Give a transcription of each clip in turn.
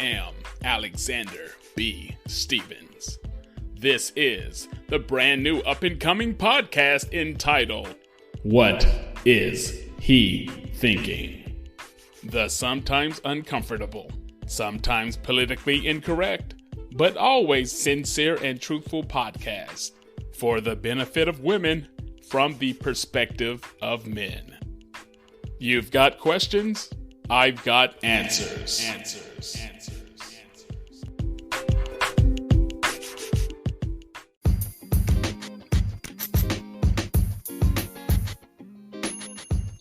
am Alexander B. Stevens. This is the brand new up-and-coming podcast entitled, What Is He Thinking? The sometimes uncomfortable, sometimes politically incorrect, but always sincere and truthful podcast for the benefit of women from the perspective of men. You've got questions? I've got answers.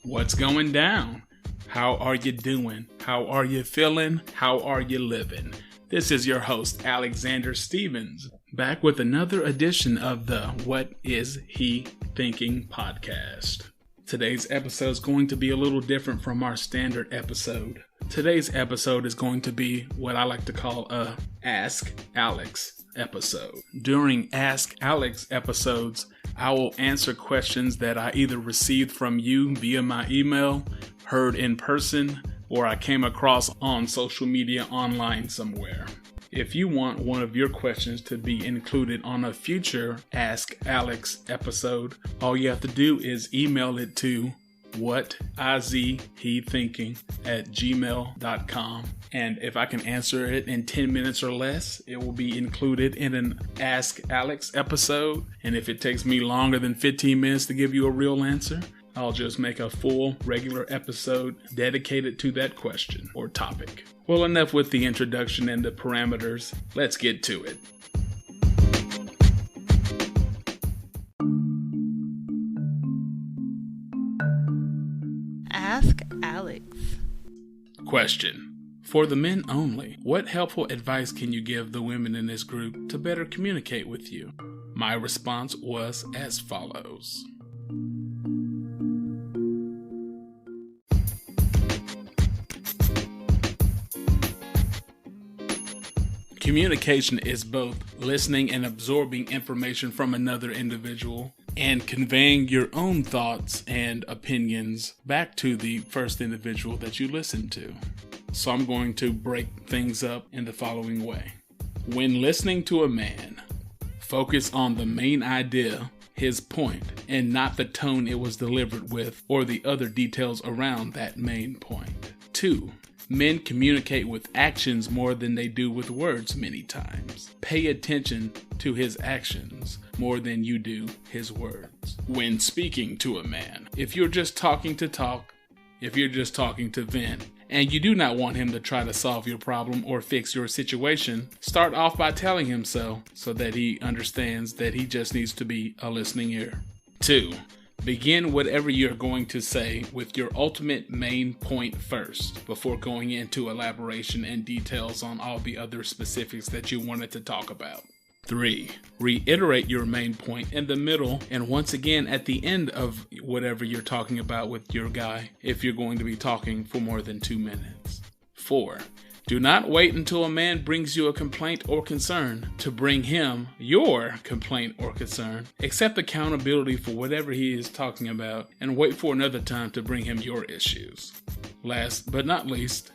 What's going down? How are you doing? How are you feeling? How are you living? This is your host, Alexander Stevens, back with another edition of the What Is He Thinking podcast. Today's episode is going to be a little different from our standard episode. Today's episode is going to be what I like to call a Ask Alex episode. During Ask Alex episodes, I will answer questions that I either received from you via my email, heard in person, or I came across on social media online somewhere. If you want one of your questions to be included on a future Ask Alex episode, all you have to do is email it to whatishethinking@gmail.com. And if I can answer it in 10 minutes or less, it will be included in an Ask Alex episode. And if it takes me longer than 15 minutes to give you a real answer, I'll just make a full regular episode dedicated to that question or topic. Well, enough with the introduction and the parameters. Let's get to it. Ask Alex. Question. For the men only, what helpful advice can you give the women in this group to better communicate with you? My response was as follows. Communication is both listening and absorbing information from another individual and conveying your own thoughts and opinions back to the first individual that you listen to. So I'm going to break things up in the following way. When listening to a man, focus on the main idea, his point, and not the tone it was delivered with or the other details around that main point. 2. Men communicate with actions more than they do with words many times. Pay attention to his actions more than you do his words. When speaking to a man, if you're just talking to talk, if you're just talking to vent, and you do not want him to try to solve your problem or fix your situation, start off by telling him so that he understands that he just needs to be a listening ear. 2. Begin whatever you're going to say with your ultimate main point first, before going into elaboration and details on all the other specifics that you wanted to talk about. 3. Reiterate your main point in the middle and once again at the end of whatever you're talking about with your guy, if you're going to be talking for more than 2 minutes. 4. Do not wait until a man brings you a complaint or concern to bring him your complaint or concern. Accept accountability for whatever he is talking about and wait for another time to bring him your issues. Last but not least,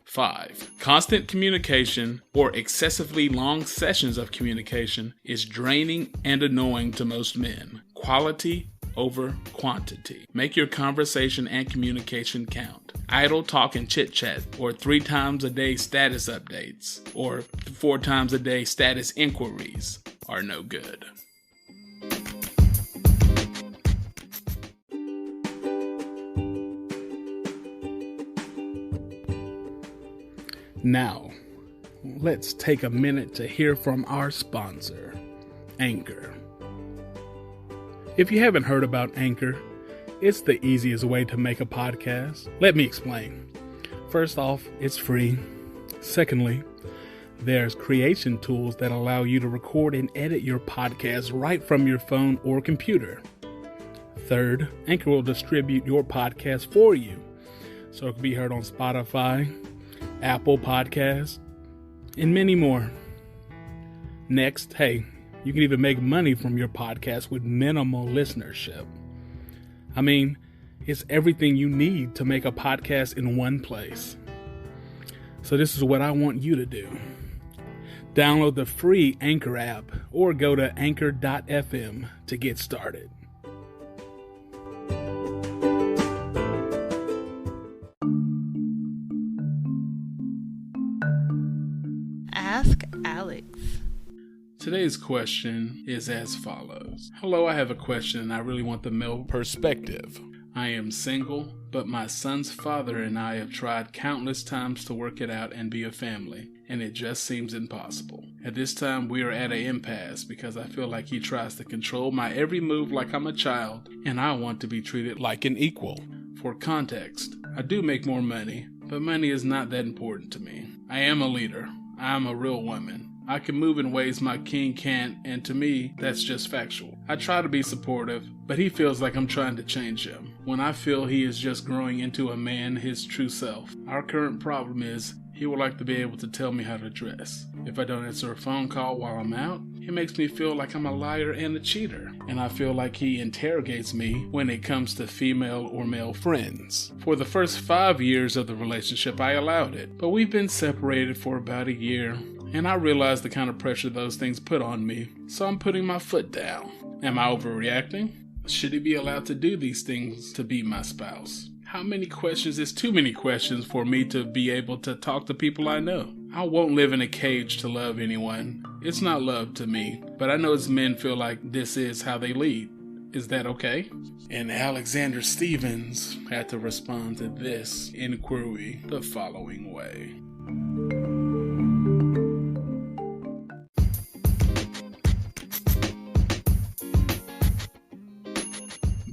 5. Constant communication or excessively long sessions of communication is draining and annoying to most men. Quality over quantity. Make your conversation and communication count. Idle talk and chit-chat, or 3 times a day status updates, or 4 times a day status inquiries are no good. Now, let's take a minute to hear from our sponsor, Anchor. If you haven't heard about Anchor, it's the easiest way to make a podcast. Let me explain. First off, it's free. Secondly, there's creation tools that allow you to record and edit your podcast right from your phone or computer. Third, Anchor will distribute your podcast for you, so it can be heard on Spotify, Apple Podcasts, and many more. Next, hey, you can even make money from your podcast with minimal listenership. I mean, it's everything you need to make a podcast in one place. So this is what I want you to do. Download the free Anchor app or go to anchor.fm to get started. Ask Alex. Today's question is as follows. Hello, I have a question and I really want the male perspective. I am single, but my son's father and I have tried countless times to work it out and be a family, and it just seems impossible. At this time, we are at an impasse because I feel like he tries to control my every move like I'm a child, and I want to be treated like an equal. For context, I do make more money, but money is not that important to me. I am a leader. I am a real woman. I can move in ways my king can't, and to me, that's just factual. I try to be supportive, but he feels like I'm trying to change him, when I feel he is just growing into a man, his true self. Our current problem is, he would like to be able to tell me how to dress. If I don't answer a phone call while I'm out, he makes me feel like I'm a liar and a cheater, and I feel like he interrogates me when it comes to female or male friends. For the first 5 years of the relationship, I allowed it, but we've been separated for about a year, and I realize the kind of pressure those things put on me, so I'm putting my foot down. Am I overreacting? Should he be allowed to do these things to be my spouse? How many questions is too many questions for me to be able to talk to people I know? I won't live in a cage to love anyone. It's not love to me, but I know as men feel like this is how they lead. Is that okay? And Alexander Stevens had to respond to this inquiry the following way.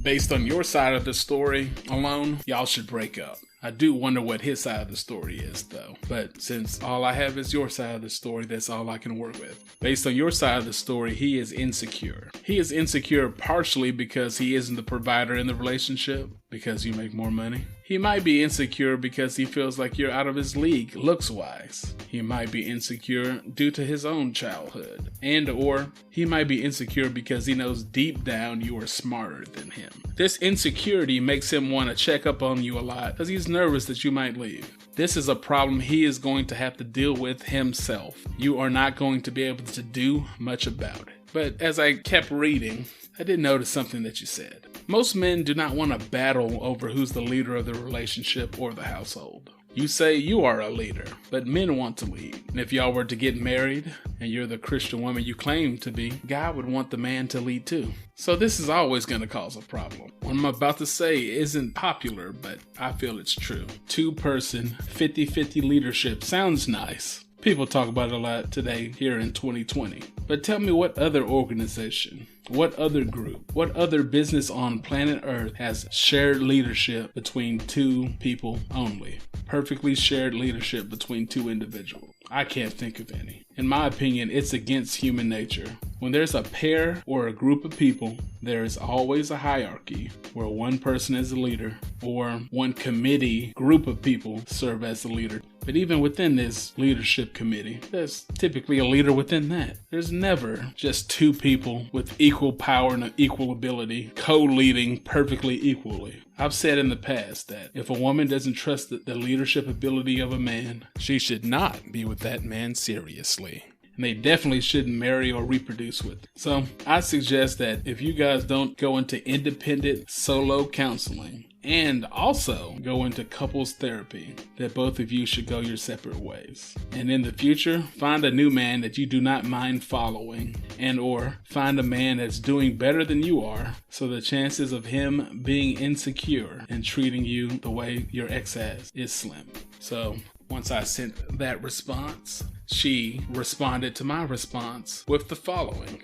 Based on your side of the story alone, y'all should break up. I do wonder what his side of the story is, though. But since all I have is your side of the story, that's all I can work with. Based on your side of the story, he is insecure. He is insecure partially because he isn't the provider in the relationship, because you make more money. He might be insecure because he feels like you're out of his league, looks-wise. He might be insecure due to his own childhood. Or he might be insecure because he knows deep down you are smarter than him. This insecurity makes him want to check up on you a lot because he's nervous that you might leave. This is a problem he is going to have to deal with himself. You are not going to be able to do much about it. But as I kept reading, I did notice something that you said. Most men do not want to battle over who's the leader of the relationship or the household. You say you are a leader, but men want to lead. And if y'all were to get married and you're the Christian woman you claim to be, God would want the man to lead too. So this is always going to cause a problem. What I'm about to say isn't popular, but I feel it's true. Two-person, 50-50 leadership sounds nice. People talk about it a lot today here in 2020. But tell me what other organization, what other group, what other business on planet Earth has shared leadership between two people only? Perfectly shared leadership between two individuals. I can't think of any. In my opinion, it's against human nature. When there's a pair or a group of people, there is always a hierarchy where one person is the leader or one committee group of people serve as the leader. But even within this leadership committee, there's typically a leader within that. There's never just two people with equal power and equal ability co-leading perfectly equally. I've said in the past that if a woman doesn't trust the leadership ability of a man, she should not be with that man seriously. And they definitely shouldn't marry or reproduce with. So I suggest that if you guys don't go into independent solo counseling and also go into couples therapy, that both of you should go your separate ways. And in the future, find a new man that you do not mind following, and or find a man that's doing better than you are, so the chances of him being insecure and treating you the way your ex has is slim. So once I sent that response, she responded to my response with the following.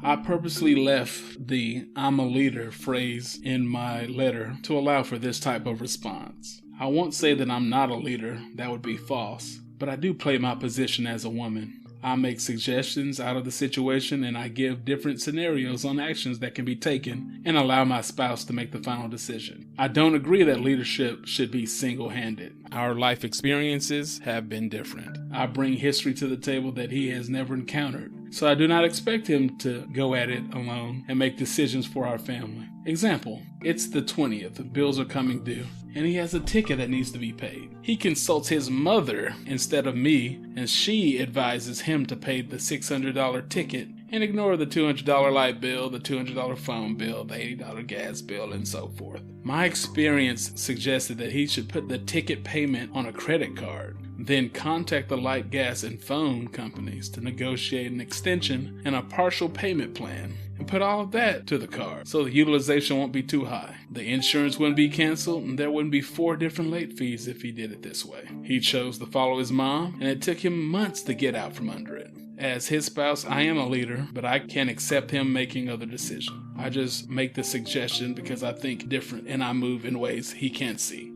I purposely left the "I'm a leader" phrase in my letter to allow for this type of response. I won't say that I'm not a leader, that would be false, but I do play my position as a woman. I make suggestions out of the situation and I give different scenarios on actions that can be taken and allow my spouse to make the final decision. I don't agree that leadership should be single-handed. Our life experiences have been different. I bring history to the table that he has never encountered. so I do not expect him to go at it alone and make decisions for our family. Example, it's the 20th, bills are coming due, and he has a ticket that needs to be paid. He consults his mother instead of me, and she advises him to pay the $600 ticket and ignore the $200 light bill, the $200 phone bill, the $80 gas bill, and so forth. My experience suggested that he should put the ticket payment on a credit card, then contact the light, gas, and phone companies to negotiate an extension and a partial payment plan, and put all of that to the card so the utilization won't be too high. The insurance wouldn't be canceled, and there wouldn't be 4 different late fees if he did it this way. He chose to follow his mom, and it took him months to get out from under it. As his spouse, I am a leader, but I can't accept him making other decisions. I just make the suggestion because I think different and I move in ways he can't see.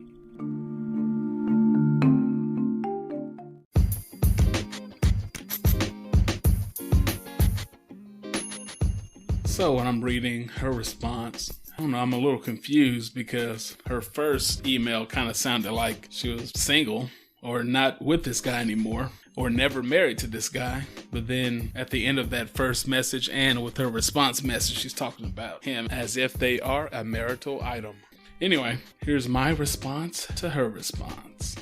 So when I'm reading her response, I don't know, I'm a little confused because her first email kind of sounded like she was single or not with this guy anymore, or never married to this guy. But then at the end of that first message and with her response message, she's talking about him as if they are a marital item. Anyway, here's my response to her response.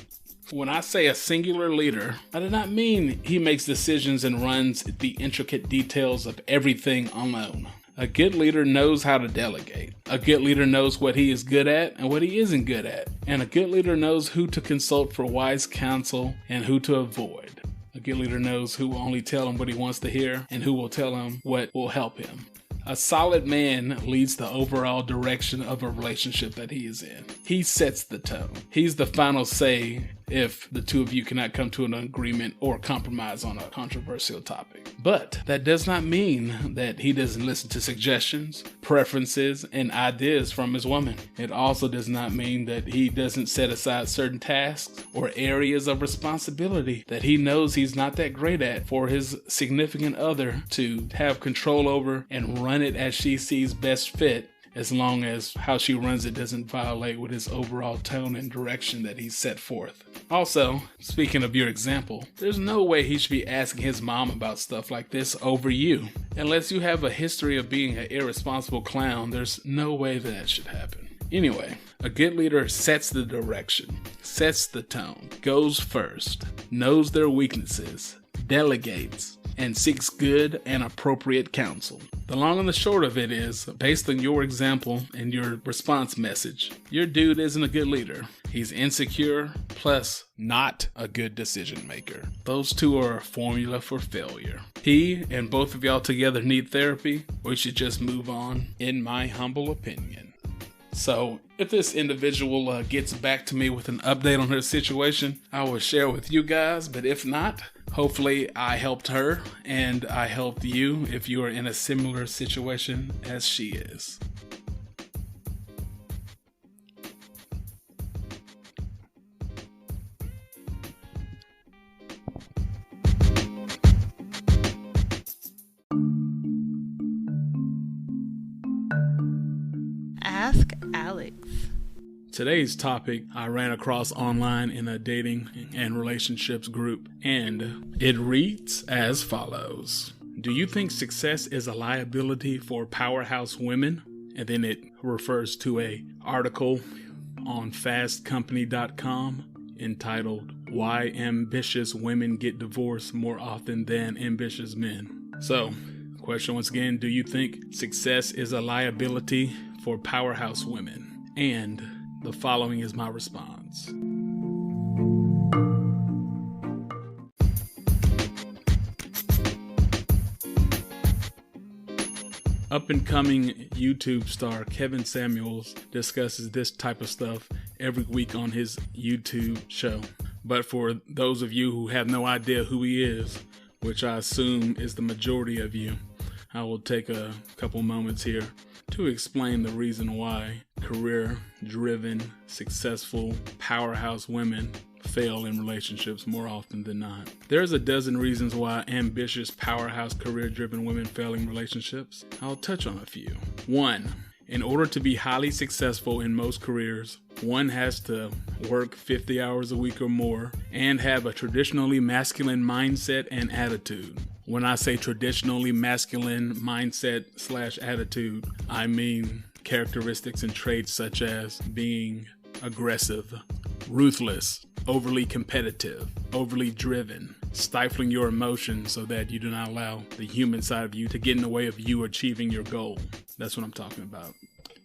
When I say a singular leader, I do not mean he makes decisions and runs the intricate details of everything alone. A good leader knows how to delegate. A good leader knows what he is good at and what he isn't good at. And a good leader knows who to consult for wise counsel and who to avoid. A good leader knows who will only tell him what he wants to hear and who will tell him what will help him. A solid man leads the overall direction of a relationship that he is in. He sets the tone. He's the final say if the two of you cannot come to an agreement or compromise on a controversial topic. But that does not mean that he doesn't listen to suggestions, preferences, and ideas from his woman. It also does not mean that he doesn't set aside certain tasks or areas of responsibility that he knows he's not that great at for his significant other to have control over and run it as she sees best fit, as long as how she runs it doesn't violate with his overall tone and direction that he's set forth. Also, speaking of your example, there's no way he should be asking his mom about stuff like this over you. Unless you have a history of being an irresponsible clown, there's no way that should happen. Anyway, a good leader sets the direction, sets the tone, goes first, knows their weaknesses, delegates, and seeks good and appropriate counsel. The long and the short of it is, based on your example and your response message, your dude isn't a good leader. He's insecure, plus not a good decision maker. Those two are a formula for failure. He and both of y'all together need therapy, or you should just move on, in my humble opinion. So, if this individual gets back to me with an update on her situation, I will share with you guys, but if not, hopefully I helped her and I helped you if you are in a similar situation as she is. Ask Alex. Today's topic I ran across online in a dating and relationships group, and it reads as follows. Do you think success is a liability for powerhouse women? And then it refers to an article on fastcompany.com entitled Why Ambitious Women Get Divorced More Often Than Ambitious Men. So, question once again, do you think success is a liability for powerhouse women? And the following is my response. Up-and-coming YouTube star Kevin Samuels discusses this type of stuff every week on his YouTube show. But for those of you who have no idea who he is, which I assume is the majority of you, I will take a couple moments here to explain the reason why career-driven, successful, powerhouse women fail in relationships more often than not. There's a dozen reasons why ambitious, powerhouse, career-driven women fail in relationships. I'll touch on a few. 1. In order to be highly successful in most careers, one has to work 50 hours a week or more and have a traditionally masculine mindset and attitude. When I say traditionally masculine mindset / attitude, I mean characteristics and traits such as being aggressive, ruthless, overly competitive, overly driven, stifling your emotions so that you do not allow the human side of you to get in the way of you achieving your goal. That's what I'm talking about.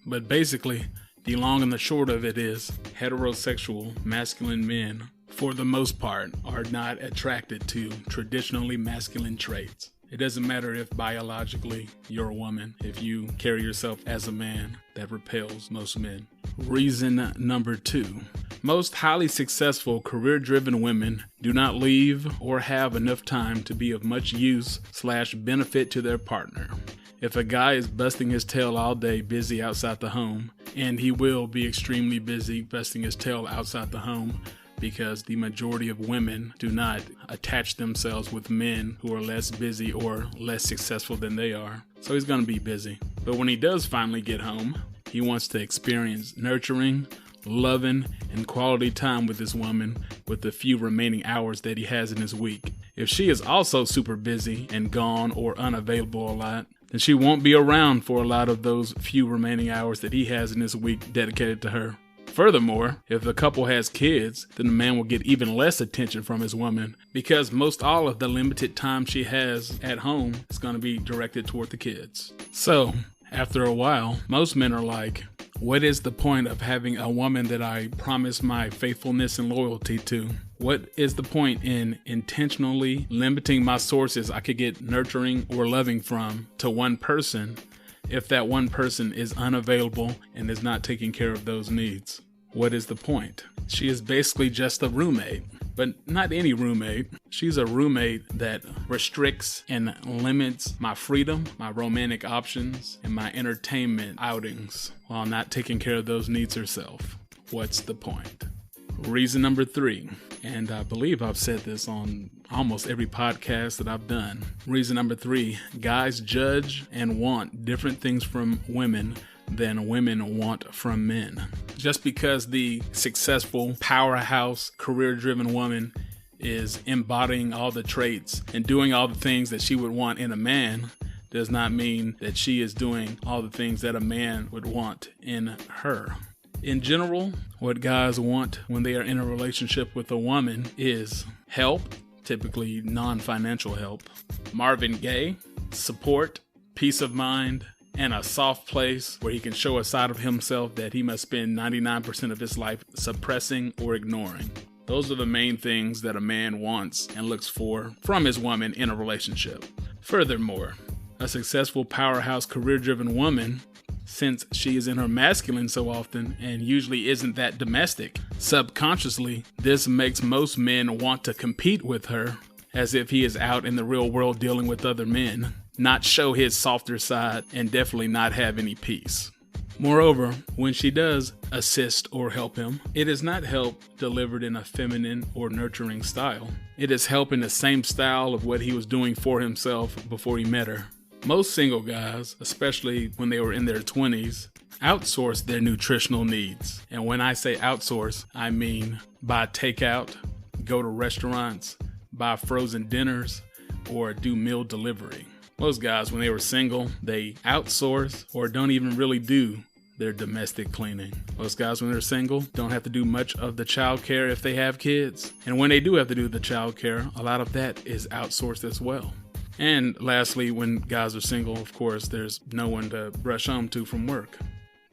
But basically, the long and the short of it is heterosexual masculine men, for the most part, are not attracted to traditionally masculine traits. It doesn't matter if biologically you're a woman, if you carry yourself as a man, that repels most men. Reason number 2. Most highly successful career-driven women do not leave or have enough time to be of much use / benefit to their partner. If a guy is busting his tail all day busy outside the home, and he will be extremely busy busting his tail outside the home, because the majority of women do not attach themselves with men who are less busy or less successful than they are. So he's going to be busy. But when he does finally get home, he wants to experience nurturing, loving, and quality time with this woman with the few remaining hours that he has in his week. If she is also super busy and gone or unavailable a lot, then she won't be around for a lot of those few remaining hours that he has in his week dedicated to her. Furthermore, if the couple has kids, then the man will get even less attention from his woman because most all of the limited time she has at home is going to be directed toward the kids. So, after a while, most men are like, what is the point of having a woman that I promise my faithfulness and loyalty to? What is the point in intentionally limiting my sources I could get nurturing or loving from to one person if that one person is unavailable and is not taking care of those needs? What is the point? She is basically just a roommate, but not any roommate. She's a roommate that restricts and limits my freedom, my romantic options, and my entertainment outings while not taking care of those needs herself. What's the point? Reason number 3, and I believe I've said this on almost every podcast that I've done. Reason number 3, guys judge and want different things from women than women want from men. Just because the successful, powerhouse, career-driven woman is embodying all the traits and doing all the things that she would want in a man does not mean that she is doing all the things that a man would want in her. In general, what guys want when they are in a relationship with a woman is help, typically non-financial help, Marvin Gaye, support, peace of mind, and a soft place where he can show a side of himself that he must spend 99% of his life suppressing or ignoring. Those are the main things that a man wants and looks for from his woman in a relationship. Furthermore, a successful powerhouse career-driven woman, since she is in her masculine so often and usually isn't that domestic, subconsciously, this makes most men want to compete with her as if he is out in the real world dealing with other men, not show his softer side, and definitely not have any peace. Moreover, when she does assist or help him, it is not help delivered in a feminine or nurturing style. It is help in the same style of what he was doing for himself before he met her. Most single guys, especially when they were in their 20s, outsource their nutritional needs. And when I say outsource, I mean buy takeout, go to restaurants, buy frozen dinners, or do meal delivery. Most guys, when they were single, they outsource or don't even really do their domestic cleaning. Most guys, when they're single, don't have to do much of the child care if they have kids. And when they do have to do the child care, a lot of that is outsourced as well. And lastly, when guys are single, of course, there's no one to rush home to from work.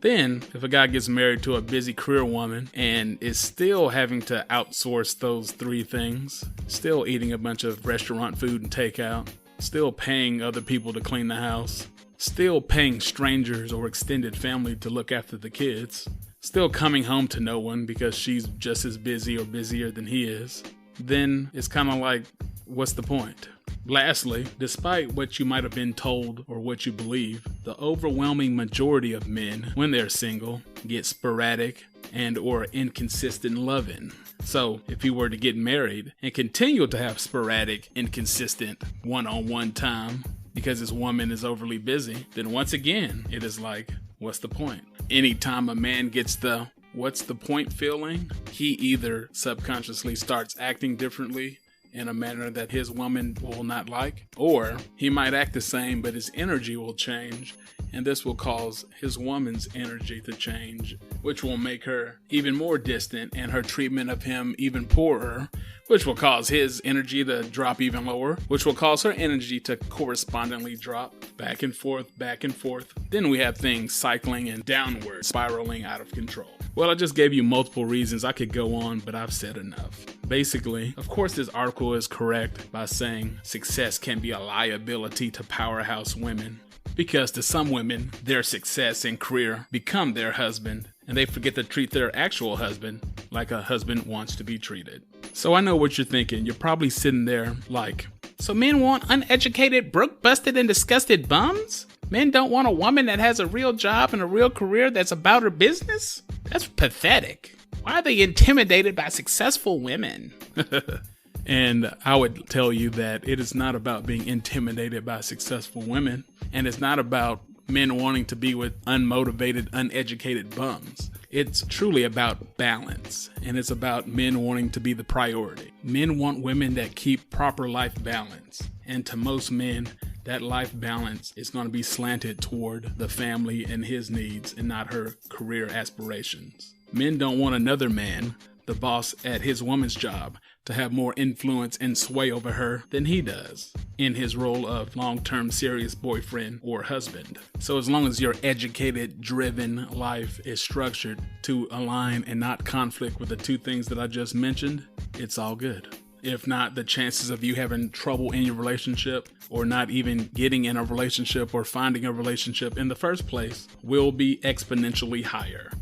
Then, if a guy gets married to a busy career woman and is still having to outsource those 3 things, still eating a bunch of restaurant food and takeout, still paying other people to clean the house, still paying strangers or extended family to look after the kids, still coming home to no one because she's just as busy or busier than he is, then it's kind of like, what's the point? Lastly, despite what you might have been told or what you believe, the overwhelming majority of men, when they're single, get sporadic and or inconsistent loving. So if he were to get married and continue to have sporadic, inconsistent one-on-one time because his woman is overly busy, then once again, it is like, what's the point? Anytime a man gets the what's the point feeling, he either subconsciously starts acting differently in a manner that his woman will not like, or he might act the same but his energy will change, and this will cause his woman's energy to change, which will make her even more distant and her treatment of him even poorer, which will cause his energy to drop even lower, which will cause her energy to correspondingly drop back and forth, back and forth. Then we have things cycling and downward, spiraling out of control. Well, I just gave you multiple reasons. I could go on, but I've said enough. Basically, of course, this article is correct by saying success can be a liability to powerhouse women. Because to some women, their success and career become their husband, and they forget to treat their actual husband like a husband wants to be treated. So I know what you're thinking. You're probably sitting there like, so men want uneducated, broke, busted, and disgusted bums? Men don't want a woman that has a real job and a real career that's about her business? That's pathetic. Why are they intimidated by successful women? And I would tell you that it is not about being intimidated by successful women, and it's not about men wanting to be with unmotivated, uneducated bums. It's truly about balance, and it's about men wanting to be the priority. Men want women that keep proper life balance, and to most men, that life balance is going to be slanted toward the family and his needs and not her career aspirations. Men don't want another man, the boss at his woman's job, to have more influence and sway over her than he does in his role of long-term serious boyfriend or husband. So as long as your educated, driven life is structured to align and not conflict with the two things that I just mentioned, it's all good. If not, the chances of you having trouble in your relationship or not even getting in a relationship or finding a relationship in the first place will be exponentially higher.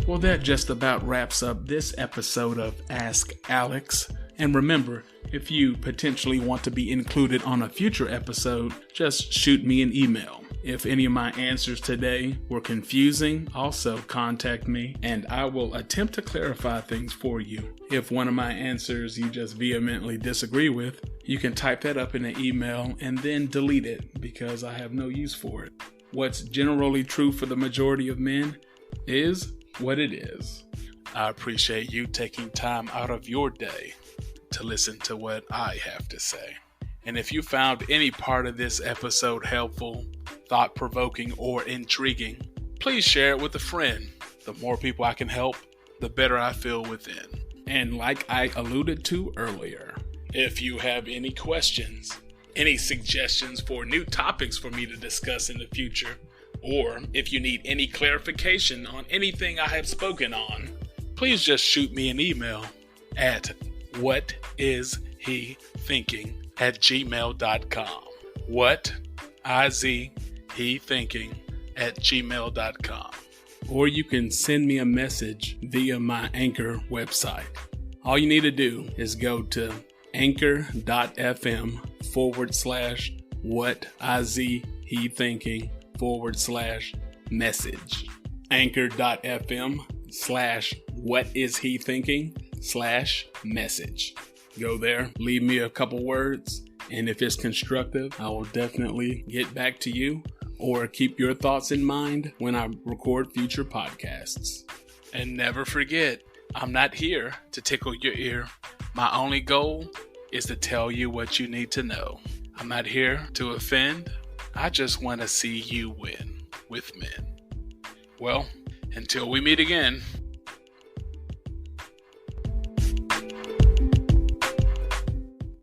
Well, that just about wraps up this episode of Ask Alex. And remember, if you potentially want to be included on a future episode, just shoot me an email. If any of my answers today were confusing, also contact me and I will attempt to clarify things for you. If one of my answers you just vehemently disagree with, you can type that up in an email and then delete it because I have no use for it. What's generally true for the majority of men is what it is. I appreciate you taking time out of your day to listen to what I have to say. And if you found any part of this episode helpful, thought-provoking, or intriguing, please share it with a friend. The more people I can help, the better I feel within. And like I alluded to earlier, if you have any questions, any suggestions for new topics for me to discuss in the future, or if you need any clarification on anything I have spoken on, please just shoot me an email at whatishethinking@gmail.com. whatishethinking@gmail.com. Or you can send me a message via my Anchor website. All you need to do is go to anchor.fm/whatishethinking/message. anchor.fm/whatishethinking/message. Go there, leave me a couple words, and if it's constructive, I will definitely get back to you or keep your thoughts in mind when I record future podcasts. And never forget, I'm not here to tickle your ear. My only goal is to tell you what you need to know. I'm not here to offend. I just want to see you win with men. Well, until we meet again,